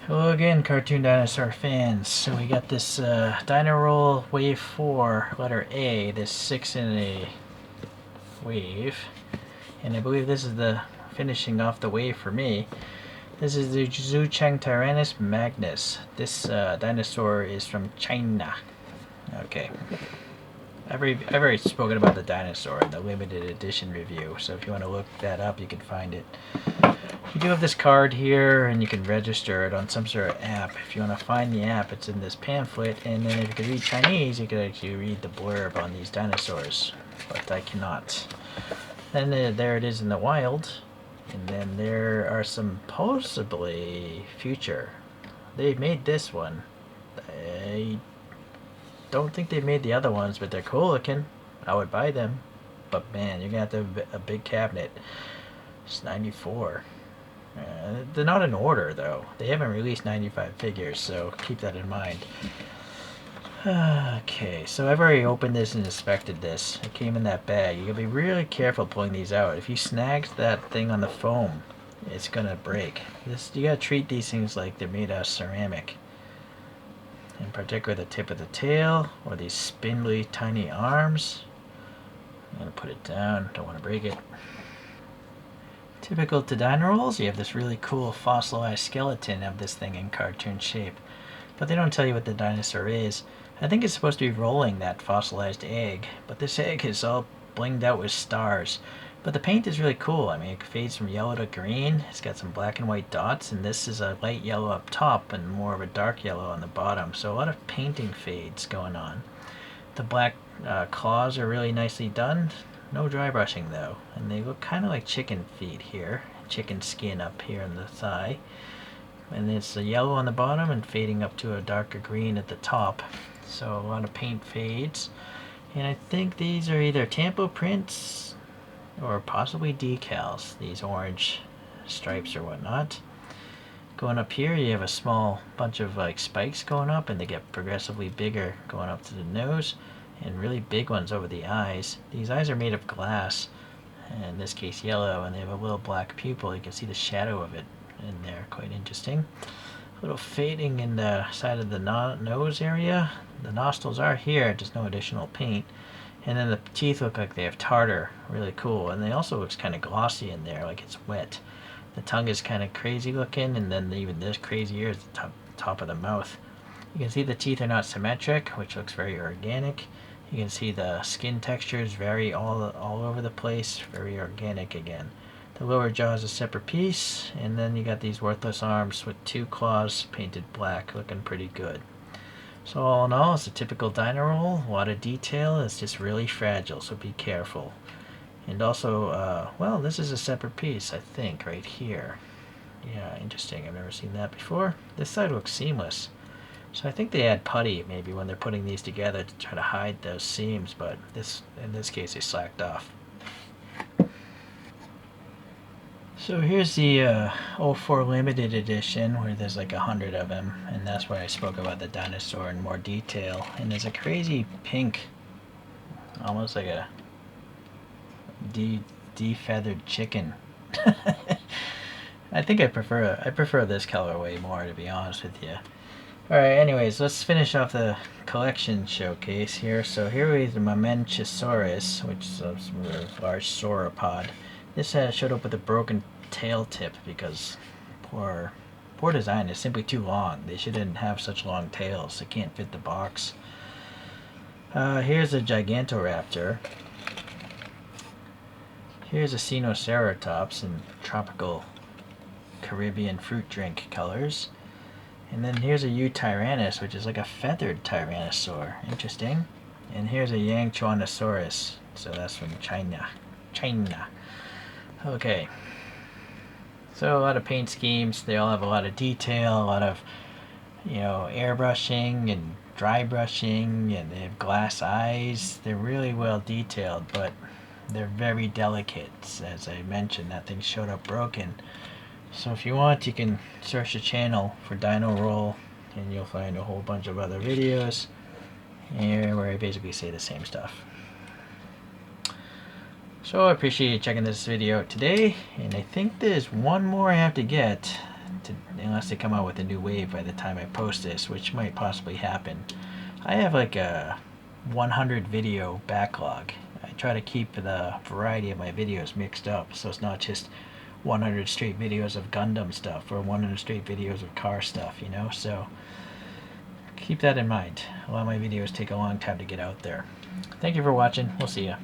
Hello again, Cartoon Dinosaur fans. So we got this Dino Roll Wave 4, letter A, this 6 in a wave. And I believe this is the finishing off the wave for me. This is the Zhuchengtyrannus magnus. This dinosaur is from China. Okay. I've already spoken about the dinosaur in the limited edition review, so if you want to look that up, you can find it. You do have this card here, and you can register it on some sort of app. If you want to find the app, it's in this pamphlet, and then if you can read Chinese, you can actually read the blurb on these dinosaurs, but I cannot. Then there it is in the wild, and then there are some possibly future. They made this one. I don't think they made the other ones, but they're cool looking. I would buy them, but man, you're gonna have to have a big cabinet. It's 94. They're not in order though. They haven't released 95 figures, so keep that in mind. Okay, so I've already opened this and inspected this. It came in that bag. You gotta be really careful pulling these out. If you snag that thing on the foam, it's gonna break. You gotta treat these things like they're made out of ceramic. In particular, the tip of the tail, or these spindly, tiny arms. I'm gonna put it down. Don't want to break it. Typical to Dino Rolls, you have this really cool fossilized skeleton of this thing in cartoon shape. But they don't tell you what the dinosaur is. I think it's supposed to be rolling that fossilized egg, but this egg is all blinged out with stars. But the paint is really cool. I mean, it fades from yellow to green. It's got some black and white dots, and this is a light yellow up top and more of a dark yellow on the bottom. So a lot of painting fades going on. The black claws are really nicely done. No dry brushing though, and they look kind of like chicken feet here. Chicken skin up here in the thigh. And it's a yellow on the bottom and fading up to a darker green at the top. So a lot of paint fades. And I think these are either tampo prints or possibly decals, these orange stripes or whatnot. Going up here you have a small bunch of like spikes going up, and they get progressively bigger going up to the nose, and really big ones over the eyes. These eyes are made of glass, in this case yellow, and they have a little black pupil. You can see the shadow of it in there, quite interesting. A little fading in the side of the nose area. The nostrils are here, just no additional paint. And then the teeth look like they have tartar, really cool. And they also looks kind of glossy in there, like it's wet. The tongue is kind of crazy looking, and then even this crazier is the top of the mouth. You can see the teeth are not symmetric, which looks very organic. You can see the skin textures vary all over the place, very organic again. The lower jaw is a separate piece, and then you got these worthless arms with two claws painted black, looking pretty good. So all in all, it's a typical Dino Roll. A lot of detail. It's just really fragile, so be careful. And also, well, this is a separate piece, I think, right here. Yeah, interesting. I've never seen that before. This side looks seamless. So I think they add putty maybe when they're putting these together to try to hide those seams, but in this case they slacked off. So here's the 04 limited edition, where there's like 100 of them, and that's where I spoke about the dinosaur in more detail. And there's a crazy pink, almost like a defeathered chicken. I think I prefer this colorway more, to be honest with you. Alright, anyways, let's finish off the collection showcase here. So here we have the Mamenchisaurus, which is a large sauropod. This showed up with a broken tail tip because poor design is simply too long. They shouldn't have such long tails. They can't fit the box. Here's a Gigantoraptor. Here's a Sinoceratops in tropical Caribbean fruit drink colors. And then here's a Zhuchengtyrannus, which is like a feathered tyrannosaur. Interesting. And here's a Zhuchengtyrannus, so that's from China. Okay. So a lot of paint schemes. They all have a lot of detail, a lot of, airbrushing and dry brushing, and they have glass eyes. They're really well detailed, but they're very delicate. As I mentioned, that thing showed up broken. So if you want, you can search the channel for Dino Roll, and you'll find a whole bunch of other videos here where I basically say the same stuff. So I appreciate you checking this video out today, and I think there's one more I have to get unless they come out with a new wave by the time I post this, which might possibly happen. I have like a 100 video backlog. I try to keep the variety of my videos mixed up, so it's not just 100 straight videos of Gundam stuff or 100 straight videos of car stuff, you know? So keep that in mind. A lot of my videos take a long time to get out there. Thank you for watching. We'll see ya.